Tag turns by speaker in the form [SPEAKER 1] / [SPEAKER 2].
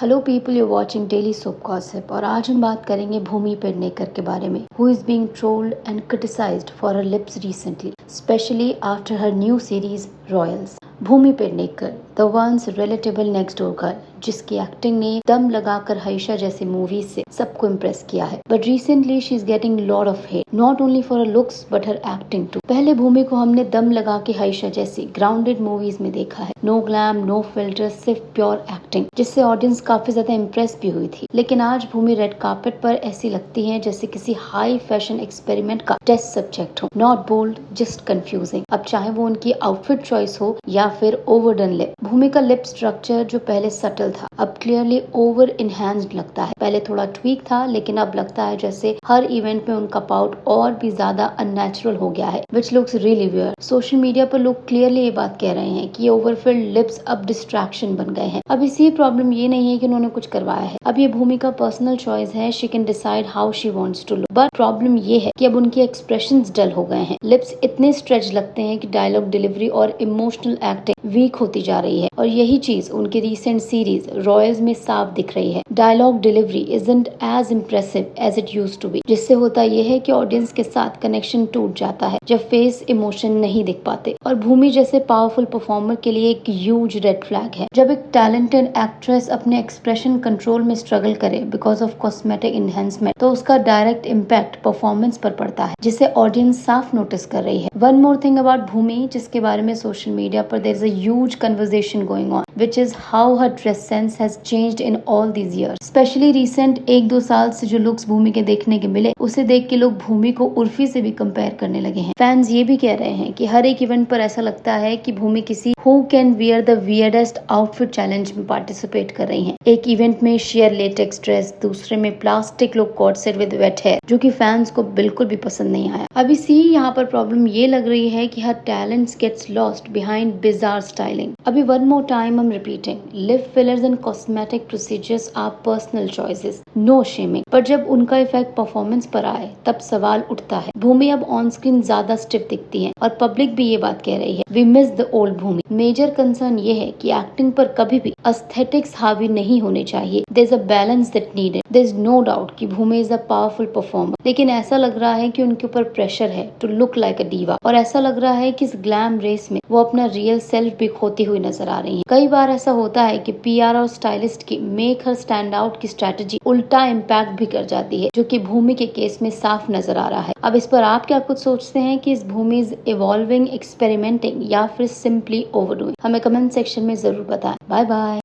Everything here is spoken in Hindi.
[SPEAKER 1] Hello people, you watching daily soap gossip और आज हम बात करेंगे भूमि पेडनेकर के बारे में, who is being trolled and criticised for her lips recently, especially after her new series Royals. Bhumi Pednekar, the once relatable next door girl, जिसकी एक्टिंग ने दम लगाकर हईशा जैसी मूवीज से सबको इम्प्रेस किया है, but recently she is getting lot of hate, not only for her looks but her acting too. पहले भूमि को हमने दम लगा के हईशा जैसी ग्राउंडेड मूवीज में देखा है, नो ग्लैम नो फिल्टर, सिर्फ प्योर एक्टिंग, जिससे ऑडियंस काफी ज्यादा इम्प्रेस भी हुई थी। लेकिन आज भूमि रेड कार्पेट पर ऐसी लगती है जैसे किसी हाई फैशन एक्सपेरिमेंट का टेस्ट सब्जेक्ट हो, नॉट बोल्ड जस्ट कंफ्यूजिंग। अब चाहे वो उनकी आउटफिट चॉइस हो या फिर ओवरडन लिप, भूमि का लिप स्ट्रक्चर जो पहले सटल था अब क्लियरली ओवर इनहैंस्ड लगता है। पहले थोड़ा ट्वीक था लेकिन अब लगता है जैसे हर इवेंट में उनका पाउट और भी ज्यादा अननेचुरल हो गया है, which looks really weird. Social media पर लोग क्लियरली ये बात कह रहे हैं कि ओवरफिल्ड लिप्स अब डिस्ट्रैक्शन बन गए हैं। अब इसी प्रॉब्लम ये नहीं है कि उन्होंने कुछ करवाया है, अब ये भूमि का पर्सनल चॉइस है, she can decide how she wants to look. But problem ये है कि अब उनके एक्सप्रेशंस डल हो गए हैं, लिप्स इतने स्ट्रेच लगते हैं कि डायलॉग डिलीवरी और इमोशनल एक्टिंग वीक होती जा रही है, और यही चीज उनकी रीसेंट सीरीज रॉयल्स में साफ दिख रही है। Dialogue delivery isn't as impressive as it used to be, जिससे होता यह है कि ऑडियंस के साथ कनेक्शन टूट जाता है जब फेस इमोशन नहीं दिख पाते, और भूमि जैसे पावरफुल परफॉर्मर के लिए एक ह्यूज रेड फ्लैग है। जब एक टैलेंटेड एक्ट्रेस अपने एक्सप्रेशन कंट्रोल में स्ट्रगल करे बिकॉज ऑफ कॉस्मेटिक इनहेंसमेंट, तो उसका डायरेक्ट इम्पैक्ट परफॉर्मेंस पर पड़ता है, जिसे ऑडियंस साफ नोटिस कर रही है। One more thing about Bhumi, जिसके बारे में सोशल मीडिया पर there is a huge conversation going on, which is how her dress sense has changed in all these years. Especially recent 1-2 साल से जो लुक्स भूमि के देखने के मिले, उसे देख के लोग भूमि को उर्फी से भी कंपेयर करने लगे हैं। फैंस ये भी कह रहे हैं कि हर एक इवेंट पर ऐसा लगता है कि भूमि किसी who can wear the weirdest outfit challenge में पार्टिसिपेट कर रही हैं। एक इवेंट में शेयर लेटेक्स ड्रेस, दूसरे में plastic look cot set with wet hair, जो कि फैंस को बिल्कुल भी पसंद नहीं आया। अब इसी यहाँ पर प्रॉब्लम ये लग रही है कि हर talents gets lost behind bizarre styling. अभी one more time I'm repeating, lip fillers and cosmetic procedures are personal choices, no shaming. पर जब उनका इफेक्ट परफॉर्मेंस पर आए तब सवाल उठता है। भूमि अब ऑन स्क्रीन ज्यादा स्टिफ दिखती है और पब्लिक भी ये बात कह रही है, we miss the old Bhumi. Major concern ये है कि एक्टिंग पर कभी भी एस्थेटिक्स हावी नहीं होने चाहिए, there is a balance that needed। there is no doubt कि भूमि इज अ पावरफुल परफॉर्मर, लेकिन ऐसा लग रहा है कि उनके ऊपर प्रेशर है to look like a diva, और ऐसा लग रहा है कि इस ग्लैम रेस में वो अपना रियल सेल्फ भी खोती हुई नजर आ रही है। कई बार ऐसा होता है कि पीआर और स्टाइलिस्ट की मेक हर स्टैंड आउट की स्ट्रेटजी उल्टा इम्पैक्ट भी कर जाती है, जो कि भूमि के केस में साफ नजर आ रहा है। अब इस पर आप क्या कुछ सोचते हैं कि इस भूमि इज इवॉल्विंग, एक्सपेरिमेंटिंग या फिर सिंपली ओवरडूइंग? हमें कमेंट सेक्शन में जरूर बताएं। Bye bye.